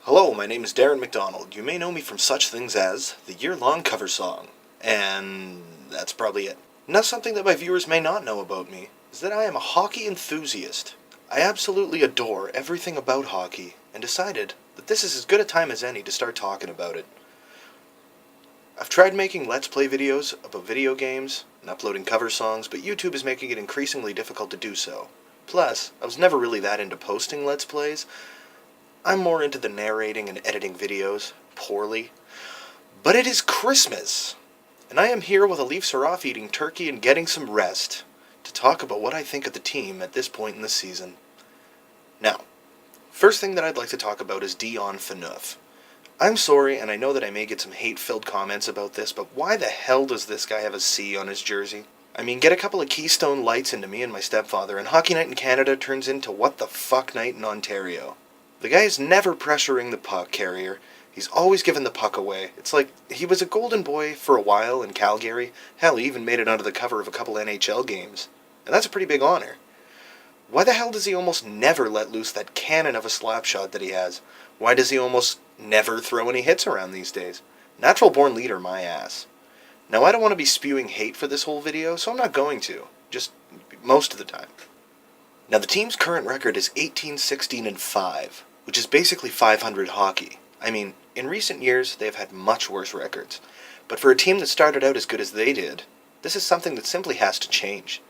Hello, my name is Darren McDonald. You may know me from such things as the year-long cover song. And that's probably it. Now, something that my viewers may not know about me is that I am a hockey enthusiast. I absolutely adore everything about hockey and decided that this is as good a time as any to start talking about it. I've tried making Let's Play videos about video games and uploading cover songs, but YouTube is making it increasingly difficult to do so. Plus, I was never really that into posting Let's Plays. I'm more into the narrating and editing videos, poorly. But it is Christmas, and I am here while the Leafs are off eating turkey and getting some rest, to talk about what I think of the team at this point in the season. Now, first thing that I'd like to talk about is Dion Phaneuf. I'm sorry, and I know that I may get some hate-filled comments about this, but why the hell does this guy have a C on his jersey? I mean, get a couple of Keystone Lights into me and my stepfather, and Hockey Night in Canada turns into What the Fuck Night in Ontario. The guy is never pressuring the puck carrier. He's always giving the puck away. It's like he was a golden boy for a while in Calgary. Hell, he even made it onto the cover of a couple NHL games. And that's a pretty big honor. Why the hell does he almost never let loose that cannon of a slap shot that he has? Why does he almost never throw any hits around these days? Natural born leader, my ass. Now, I don't want to be spewing hate for this whole video, so I'm not going to. Just most of the time. Now, the team's current record is 18-16-5, which is basically 500 hockey. I mean, in recent years, they've had much worse records. But for a team that started out as good as they did, this is something that simply has to change.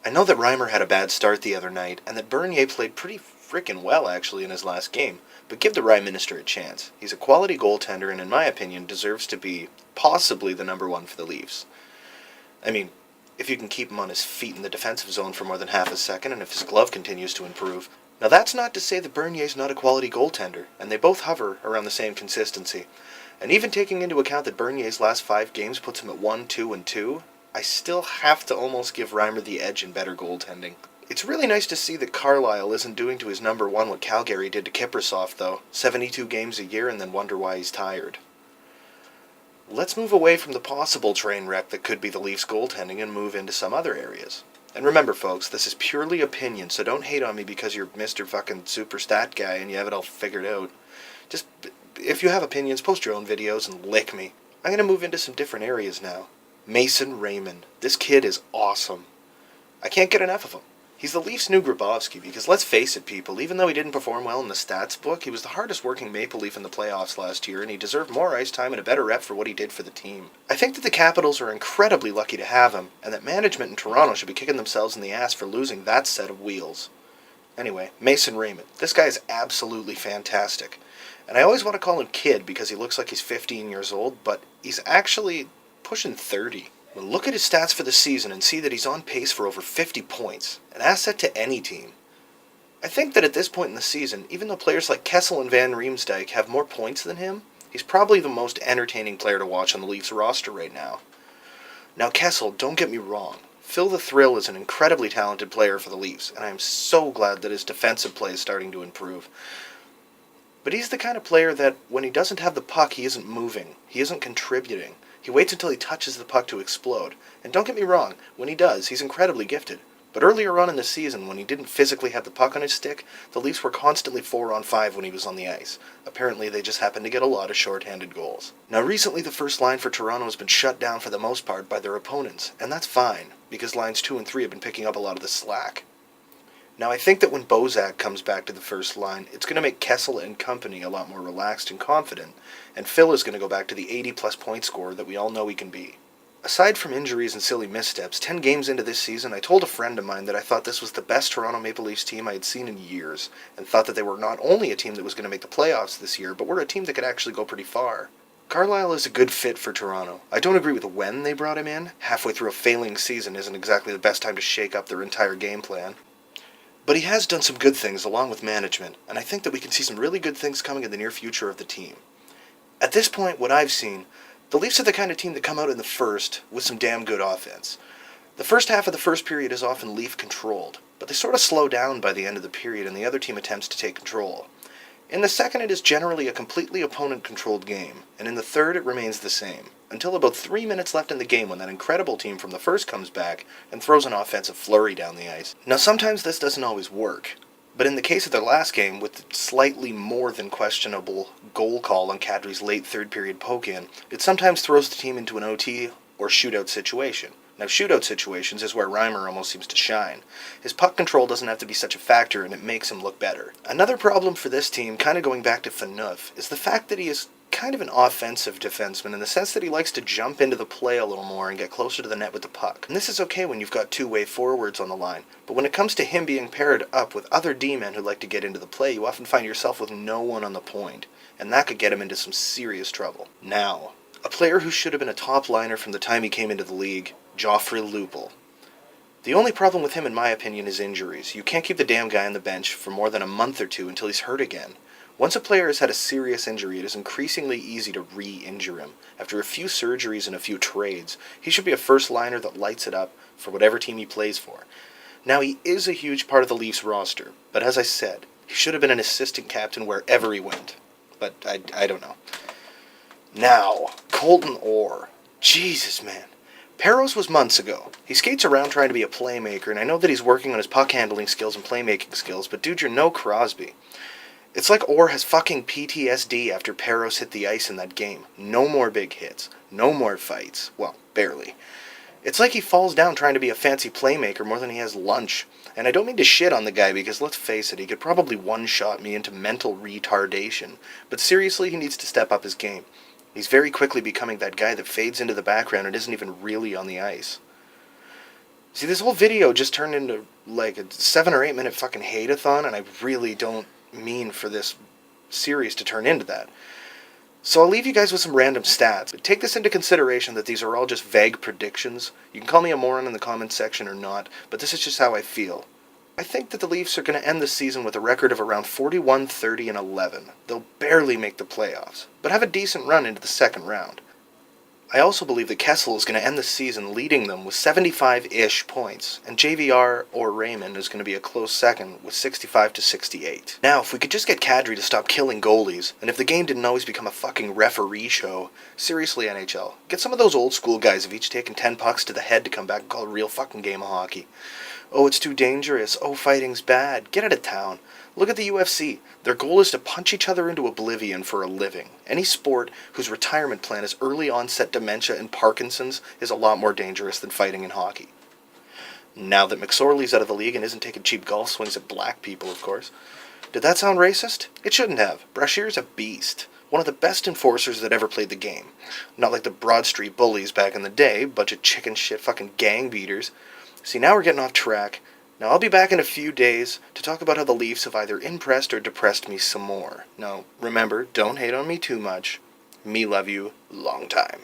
I know that Reimer had a bad start the other night, and that Bernier played pretty frickin' well, actually, in his last game. But give the Rye Minister a chance. He's a quality goaltender, and in my opinion, deserves to be possibly the number one for the Leafs. I mean, if you can keep him on his feet in the defensive zone for more than half a second, and if his glove continues to improve. Now, that's not to say that Bernier's not a quality goaltender, and they both hover around the same consistency. And even taking into account that Bernier's last 5 games puts him at 1-2-2, I still have to almost give Reimer the edge in better goaltending. It's really nice to see that Carlisle isn't doing to his number one what Calgary did to Kiprusoff, though. 72 games a year and then wonder why he's tired. Let's move away from the possible train wreck that could be the Leafs' goaltending and move into some other areas. And remember, folks, this is purely opinion, so don't hate on me because you're Mr. fucking super stat guy and you have it all figured out. Just, if you have opinions, post your own videos and lick me. I'm going to move into some different areas now. Mason Raymond. This kid is awesome. I can't get enough of him. He's the Leafs' new Grabovski because, let's face it, people, even though he didn't perform well in the stats book, he was the hardest working Maple Leaf in the playoffs last year, and he deserved more ice time and a better rep for what he did for the team. I think that the Capitals are incredibly lucky to have him, and that management in Toronto should be kicking themselves in the ass for losing that set of wheels. Anyway, Mason Raymond. This guy is absolutely fantastic. And I always want to call him Kid because he looks like he's 15 years old, but he's actually pushing 30. Well, look at his stats for the season and see that he's on pace for over 50 points, an asset to any team. I think that at this point in the season, even though players like Kessel and Van Riemsdyk have more points than him, he's probably the most entertaining player to watch on the Leafs roster right now. Now, Kessel, don't get me wrong. Phil the Thrill is an incredibly talented player for the Leafs, and I am so glad that his defensive play is starting to improve. But he's the kind of player that, when he doesn't have the puck, he isn't moving. He isn't contributing. He waits until he touches the puck to explode. And don't get me wrong, when he does, he's incredibly gifted. But earlier on in the season, when he didn't physically have the puck on his stick, the Leafs were constantly 4-on-5 when he was on the ice. Apparently, they just happened to get a lot of shorthanded goals. Now, recently the first line for Toronto has been shut down for the most part by their opponents, and that's fine, because lines 2 and 3 have been picking up a lot of the slack. Now, I think that when Bozak comes back to the first line, it's going to make Kessel and company a lot more relaxed and confident, and Phil is going to go back to the 80-plus point scorer that we all know he can be. Aside from injuries and silly missteps, 10 games into this season, I told a friend of mine that I thought this was the best Toronto Maple Leafs team I had seen in years, and thought that they were not only a team that was going to make the playoffs this year, but were a team that could actually go pretty far. Carlisle is a good fit for Toronto. I don't agree with when they brought him in. Halfway through a failing season isn't exactly the best time to shake up their entire game plan. But he has done some good things along with management, and I think that we can see some really good things coming in the near future of the team. At this point, what I've seen, the Leafs are the kind of team that come out in the first with some damn good offense. The first half of the first period is often Leaf-controlled, but they sort of slow down by the end of the period and the other team attempts to take control. In the second, it is generally a completely opponent-controlled game, and in the third, it remains the same, until about 3 minutes left in the game when that incredible team from the first comes back and throws an offensive flurry down the ice. Now, sometimes this doesn't always work, But in the case of their last game, with the slightly more than questionable goal call on Kadri's late third period poke-in, it sometimes throws the team into an OT or shootout situation. Now, shootout situations is where Reimer almost seems to shine. His puck control doesn't have to be such a factor, and it makes him look better. Another problem for this team, kind of going back to Phaneuf, is the fact that he is kind of an offensive defenseman in the sense that he likes to jump into the play a little more and get closer to the net with the puck. And this is okay when you've got two-way forwards on the line, but when it comes to him being paired up with other D-men who like to get into the play, you often find yourself with no one on the point, and that could get him into some serious trouble. Now, a player who should have been a top liner from the time he came into the league, Joffrey Lupul. The only problem with him, in my opinion, is injuries. You can't keep the damn guy on the bench for more than a month or two until he's hurt again. Once a player has had a serious injury, it is increasingly easy to re-injure him. After a few surgeries and a few trades, he should be a first liner that lights it up for whatever team he plays for. Now, he is a huge part of the Leafs roster, but as I said, he should have been an assistant captain wherever he went. But I don't know. Now, Colton Orr. Jesus, man. Perros was months ago. He skates around trying to be a playmaker, and I know that he's working on his puck handling skills and playmaking skills, but dude, you're no Crosby. It's like Orr has fucking PTSD after Perros hit the ice in that game. No more big hits. No more fights. Well, barely. It's like he falls down trying to be a fancy playmaker more than he has lunch. And I don't mean to shit on the guy because, let's face it, he could probably one-shot me into mental retardation. But seriously, he needs to step up his game. He's very quickly becoming that guy that fades into the background and isn't even really on the ice. See, this whole video just turned into like a 7 or 8 minute fucking hate-a-thon, and I really don't mean for this series to turn into that. So I'll leave you guys with some random stats, but take this into consideration that these are all just vague predictions. You can call me a moron in the comments section or not, but this is just how I feel. I think that the Leafs are going to end the season with a record of around 41, 30, and 11. They'll barely make the playoffs, but have a decent run into the second round. I also believe that Kessel is going to end the season leading them with 75-ish points, and JVR or Raymond is going to be a close second with 65 to 68. Now, if we could just get Kadri to stop killing goalies, and if the game didn't always become a fucking referee show, seriously, NHL, get some of those old school guys who've each taken 10 pucks to the head to come back and call a real fucking game of hockey. Oh, it's too dangerous. Oh, fighting's bad. Get out of town. Look at the UFC. Their goal is to punch each other into oblivion for a living. Any sport whose retirement plan is early onset dementia and Parkinson's is a lot more dangerous than fighting in hockey. Now that McSorley's out of the league and isn't taking cheap golf swings at black people, of course. Did that sound racist? It shouldn't have. Brashier's a beast. One of the best enforcers that ever played the game. Not like the Broad Street bullies back in the day, bunch of chicken shit fucking gang beaters. See, now we're getting off track. Now, I'll be back in a few days to talk about how the Leafs have either impressed or depressed me some more. Now, remember, don't hate on me too much. Me love you, long time.